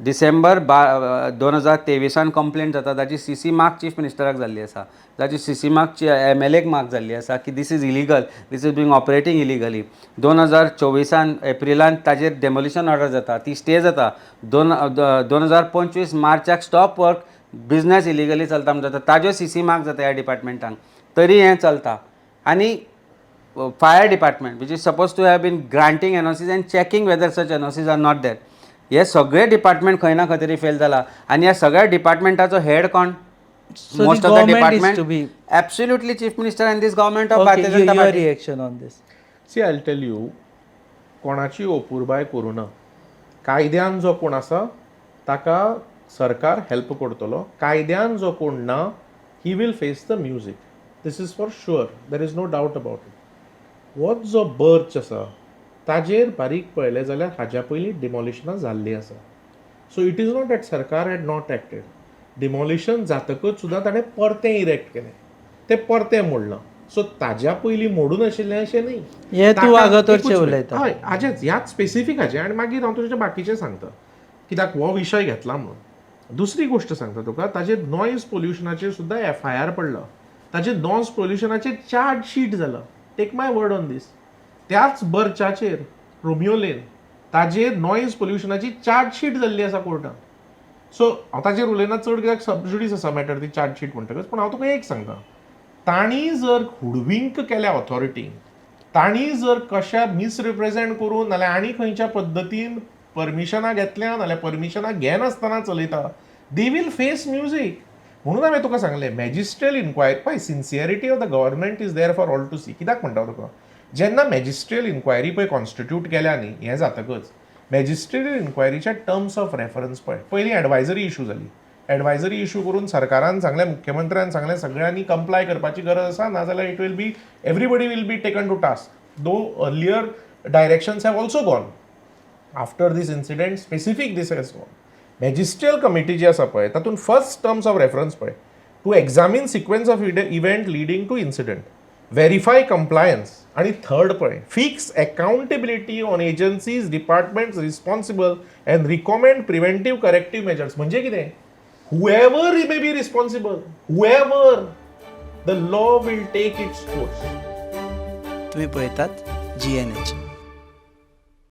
December 2023 complaint जाता ताची CC mark chief मिनिस्टराक जाल्ली आसा, ताची CC मार्क MLAक मार्क जाल्ली आसा की this is illegal, this is being operating illegally. 2024 एप्रिलान ताजेर डेमोलिशन ऑर्डर जाता, ती स्टे जाता. 2025 मार्चाक स्टॉप वर्क, बिझनेस इलिगली चलता म्हणटा ताज्यो CC मार्क जाता ह्या डिपार्टमेंटांक, तरी हें चलता. आनी fire department which is suppose to have been granting NOCs and checking whether such NOCs are not there. हे सगळे डिपार्टमेंट खंय ना खंय तरी फेल जाला. आनी ह्या सगळ्या डिपार्टमेंटाचो हेड कोण? Most of the department absolutely chief minister and this government of Bharatiya Janata Party. Reaction on this? See I tell you, कोणाची ओपुरबाय करूं ना. कायद्यान जो कोण आसा ताका सरकार हेल्प करतलो. कायद्यान जो कोण ना, he will face the music. This is for sure, there is no doubt about it. हो जो बर्च आसा ताजेर बारीक पळयलें जाल्यार हाज्या पयलीं डिमॉलिशनां जाल्लीं आसा. So it is not that सरकार हॅड नॉट एक्टेड. डिमॉलिशन जातकच सुद्दां ताणें परतें इरेक्ट केलें, तें परतें मोडलां. सो ताज्या पयलीं मोडून आशिल्लें अशें न्ही. हे तूं वागातोरचें उलयता. हय, हाचेंच ह्याच स्पेसिफीक हाचें. आनी मागीर हांव तुजें बाकीचें सांगता कित्याक हो विशय घेतला म्हणून. दुसरी गोश्ट सांगता तुका, ताजेर नॉयज पोल्युशनाचेर सुद्दां FIR पडला. ताजेर नॉयज पोल्युशनाचेर चार्जशीट जाला. टेक माय वर्ड ऑन दीस. त्याच बर्चाचेर रोमियो लेन ताजेर नॉयज पोल्युशनाची चार्जशीट जाल्ली आसा कोर्टान. सो हांव ताजेर उलयना चड कित्याक सबजुडीस आसा मॅटर ती चार्जशीट म्हणटकच. पूण हांव तुका एक सांगता, तांणी जर हुडविंक केल्या ऑथॉरिटींक, तांणी जर कशा मिसरिप्रेझेंट करून नाल्यार आनी खंयच्या पद्दतीन परमिशनां घेतल्या नाल्यार परमिशनां घेनासतना चलयता, दे वील फेस म्युजीक. म्हणून हांवें तुका सांगलें मॅजिस्ट्रियल इन्क्वायरी पळय, sincerity of the government is there for all to see. कित्याक म्हणटा तुका, जेन्ना मॅजिस्ट्रियल इन्क्वायरी पळय कॉन्स्टिट्यूट केल्या न्ही, हें जातकच मॅजिस्ट्रियल इन्क्वायरीच्या टर्म्स ऑफ रेफरन्स पळय. पयलीं एडवायजरी इशू जाली. एडवायजरी इशू करून सरकारान सांगलें, मुख्यमंत्र्यान सांगलें सगळ्यांनी कंप्लाय करपाची गरज आसा, नाजाल्यार it will be everybody will be taken to task. Though earlier directions have also gone. After these incident specific these has gone. Magisterial committee जी आसा पळय तातूंत फर्स्ट टर्म्स ऑफ रेफरन्स पळय, to examine sequence of event leading to incident, verify compliance, आणि third पळय, fix accountability on agencies departments responsible and recommend preventive corrective measures. म्हणजे कितें? whoever may be responsible, whoever, the law will take its course. तुम्ही पळयतात GNH.